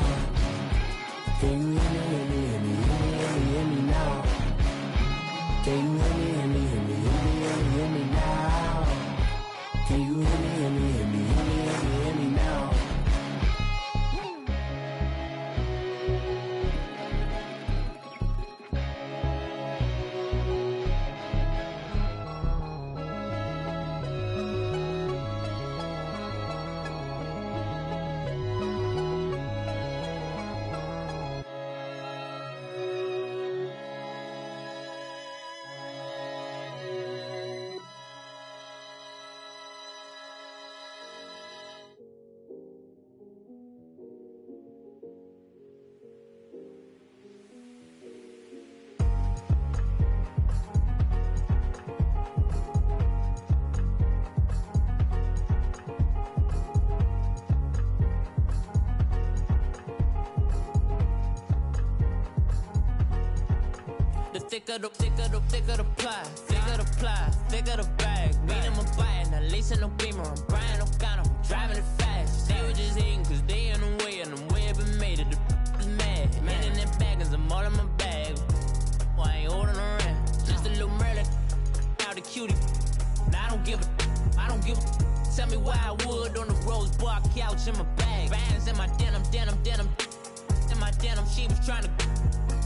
Can you hear me, hear me, hear me, hear me, hear me, hear me now? Can you hear me, hear me, hear me, hear me, hear me, hear me now? Can you hear me, hear me, hear me, hear me, hear me, hear me now? Thicker the ply, thicker the bag. Beat them a bite, now lacing no beamer. I'm Brian O'Connor, I'm driving it fast. They were just hating cause they in the way, and the way I've been made it, the is mad. Man in them baggins, I'm all in my bag. Well, I ain't holding around. Just a little Merlin, out the cutie. Now I don't give a. Tell me why I would on the rose bar couch in my bag. Bands in my denim. In my denim, she was trying to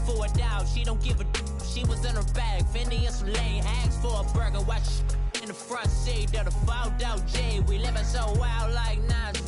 for it out. She don't give a. She was in her bag, Fendi and some lane hags for a burger. Watch in the front seat of the fouled out J. We living so wild like Nas.